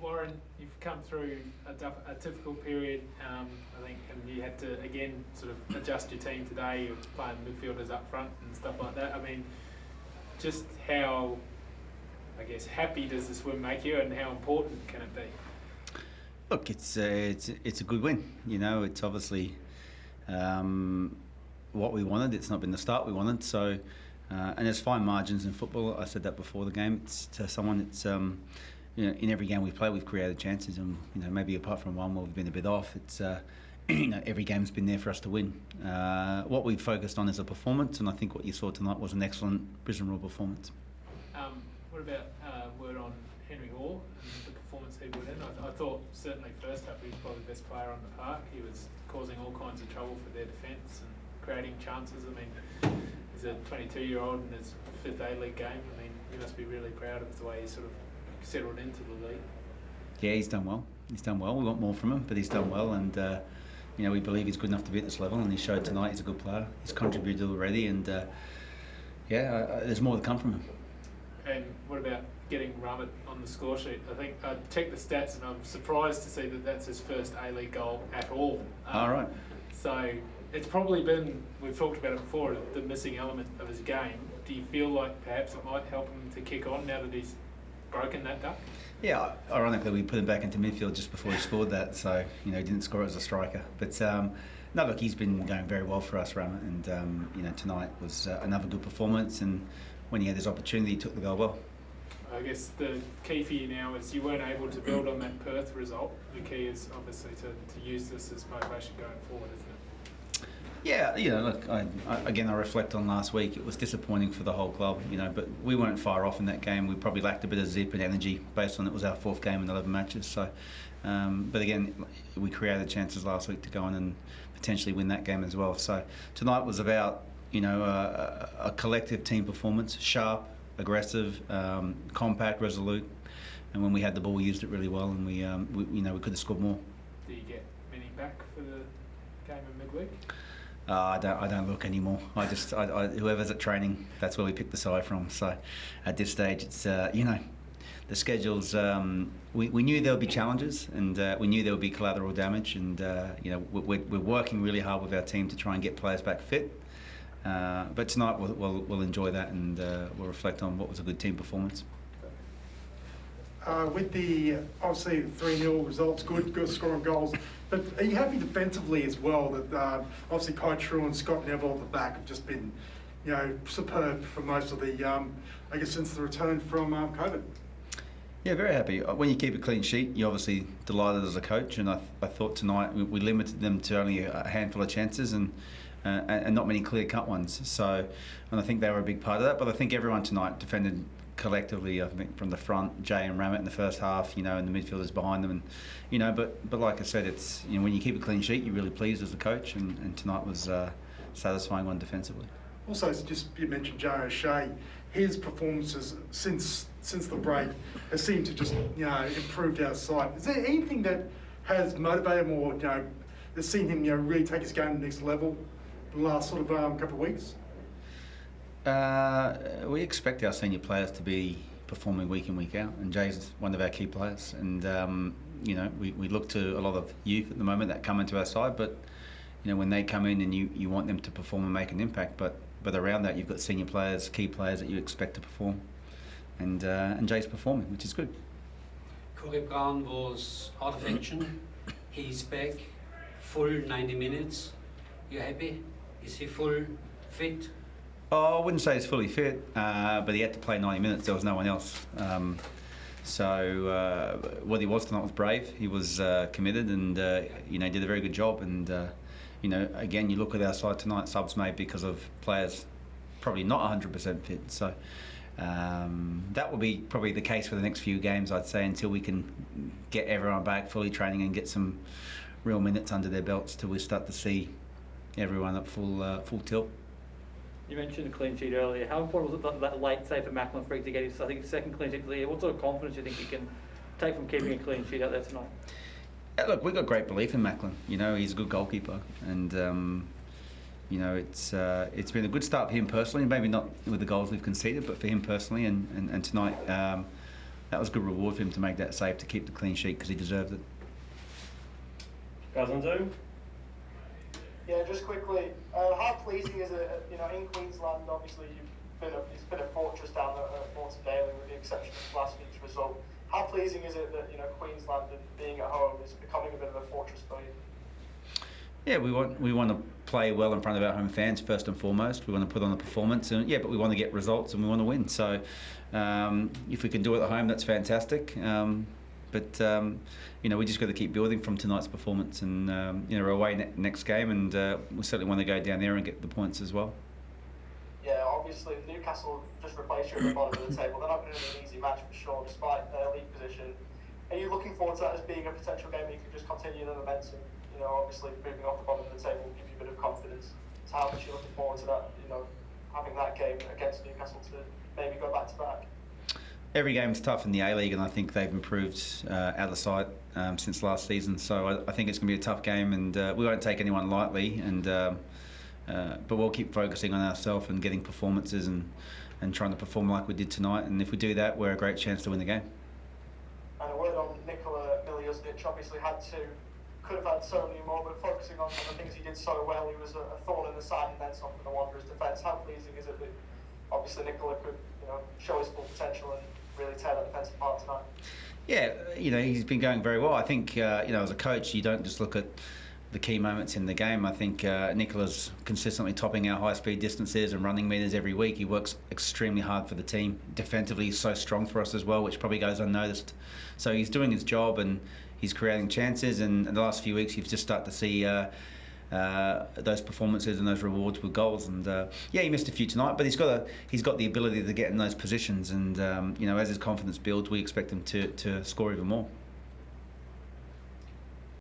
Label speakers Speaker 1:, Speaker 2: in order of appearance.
Speaker 1: Warren, you've come through a difficult period, I think, and you had to again sort of adjust your team today. You're playing midfielders up front and stuff like that. I mean, just how, I guess, happy does this win make you, and how important can it be?
Speaker 2: Look, it's a good win. You know, it's obviously what we wanted. It's not been the start we wanted. So, and there's fine margins in football. I said that before the game. It's to someone. It's you know, in every game we've played, we've created chances, and you know, maybe apart from one where we've been a bit off, it's you know, every game's been there for us to win. What we've focused on is a performance, and I think what you saw tonight was an excellent Brisbane Roar performance.
Speaker 1: What about word on Henry Orr and the performance he put in? I thought certainly first half he was probably the best player on the park. He was causing all kinds of trouble for their defence and creating chances. I mean, he's a 22-year-old in his fifth A-League game. I mean, you must be really proud of the way he sort of settled into the league.
Speaker 2: Yeah, he's done well. He's done well. We want more from him, but he's done well, and you know, we believe he's good enough to be at this level, and he showed tonight he's a good player. He's contributed already, and yeah, there's more to come from him.
Speaker 1: And what about getting Ramit on the score sheet? I think I checked the stats, and I'm surprised to see that that's his first A-League goal at all.
Speaker 2: All right.
Speaker 1: So it's probably been, we've talked about it before, the missing element of his game. Do you feel like perhaps it might help him to kick on now that he's broken that duck?
Speaker 2: Yeah, ironically, we put him back into midfield just before he scored that, so you know, he didn't score as a striker. But no, look, he's been going very well for us, Ramit, and you know, tonight was another good performance, and when he had his opportunity, he took the goal well.
Speaker 1: I guess the key for you now is you weren't able to build on that Perth result. The key is obviously to use this as motivation going forward, isn't it?
Speaker 2: Yeah, you know, look, I reflect on last week. It was disappointing for the whole club, you know, but we weren't far off in that game. We probably lacked a bit of zip and energy based on it was our fourth game in 11 matches. So, but again, we created chances last week to go on and potentially win that game as well. So tonight was about, you know, a collective team performance, sharp, aggressive, compact, resolute, and when we had the ball, we used it really well, and we you know, we could have scored more.
Speaker 1: Do you get many back for the game in midweek?
Speaker 2: I don't look anymore. Whoever's at training, that's where we pick the side from. So at this stage, it's you know, the schedules. We knew there would be challenges, and we knew there would be collateral damage, and you know, we're working really hard with our team to try and get players back fit. But tonight we'll enjoy that, and we'll reflect on what was a good team performance.
Speaker 3: With the obviously 3-0 results, good scoring goals, but are you happy defensively as well that obviously Kai True and Scott Neville at the back have just been, you know, superb for most of the, I guess, since the return from COVID?
Speaker 2: Yeah, very happy. When you keep a clean sheet, you're obviously delighted as a coach, and I thought tonight we limited them to only a handful of chances and not many clear-cut ones. So, and I think they were a big part of that. But I think everyone tonight defended collectively. I think from the front, Jay and Ramit in the first half, you know, and the midfielders behind them, and you know. But like I said, it's, you know, when you keep a clean sheet, you're really pleased as a coach, and tonight was a satisfying one defensively.
Speaker 3: Also, it's just, you mentioned Jay O'Shea. His performances since the break has seemed to just, you know, improved our side. Is there anything that has motivated him, or, you know, has seen him, you know, really take his game to the next level in the last sort of couple of weeks?
Speaker 2: We expect our senior players to be performing week in, week out, and Jay's one of our key players. And you know, we look to a lot of youth at the moment that come into our side, but you know, when they come in and you want them to perform and make an impact, but around that you've got senior players, key players that you expect to perform, and Jay's performing, which is good.
Speaker 4: Corey Brown was out of action. He's back, full 90 minutes. You happy? Is he full fit?
Speaker 2: Oh, I wouldn't say he's fully fit, but he had to play 90 minutes. There was no one else. So what he was tonight was brave. He was committed, and you know, did a very good job. And you know, again, you look at our side tonight, subs made because of players probably not 100% fit. So that will be probably the case for the next few games, I'd say, until we can get everyone back fully training and get some real minutes under their belts till we start to see everyone at full tilt.
Speaker 5: You mentioned a clean sheet earlier. How important was it that late save for Macklin Freak to get his, I think, second clean sheet of the year? What sort of confidence do you think you can take from keeping a clean sheet out there tonight?
Speaker 2: Yeah, look, we've got great belief in Macklin. You know, he's a good goalkeeper, and you know, it's been a good start for him personally. Maybe not with the goals we've conceded, but for him personally, and tonight that was good reward for him to make that save to keep the clean sheet because he deserved it.
Speaker 6: Guys on Zoom?
Speaker 7: Yeah, just quickly, how pleasing is it, in Queensland, obviously it's been a fortress down at Moreton Daly with the exception of last week's result. How pleasing is it that, Queensland and being at home is becoming a bit of a fortress for you?
Speaker 2: Yeah, we want to play well in front of our home fans first and foremost. We want to put on a performance, and but we want to get results and we want to win. So if we can do it at home, that's fantastic. But we just got to keep building from tonight's performance, and we're away next game, and we certainly want to go down there and get the points as well.
Speaker 7: Yeah, obviously Newcastle just replaced you at the bottom of the table. They're not going to be an easy match for sure, despite their league position. Are you looking forward to that as being a potential game where you can just continue the momentum? Obviously moving off the bottom of the table will give you a bit of confidence. So how much are you looking forward to that? Having that game against Newcastle to maybe go back to back.
Speaker 2: Every game's tough in the A-League, and I think they've improved out of sight since last season. So I think it's going to be a tough game, and we won't take anyone lightly. And but we'll keep focusing on ourselves and getting performances and trying to perform like we did tonight. And if we do that, we're a great chance to win the game.
Speaker 7: And a word on Nikola Miljuznic. Obviously could have had so many more, but focusing on the things he did so well, he was a thorn in the side and then some for the Wanderers defence. How pleasing is it that obviously Nikola could show his full potential and really tear that defence apart tonight?
Speaker 2: Yeah, he's been going very well. I think, as a coach, you don't just look at the key moments in the game. I think Nikola's consistently topping our high-speed distances and running meters every week. He works extremely hard for the team. Defensively, he's so strong for us as well, which probably goes unnoticed. So he's doing his job and he's creating chances. And in the last few weeks, you've just started to see those performances and those rewards with goals. And he missed a few tonight, but he's got the ability to get in those positions. And as his confidence builds, we expect him to score even more.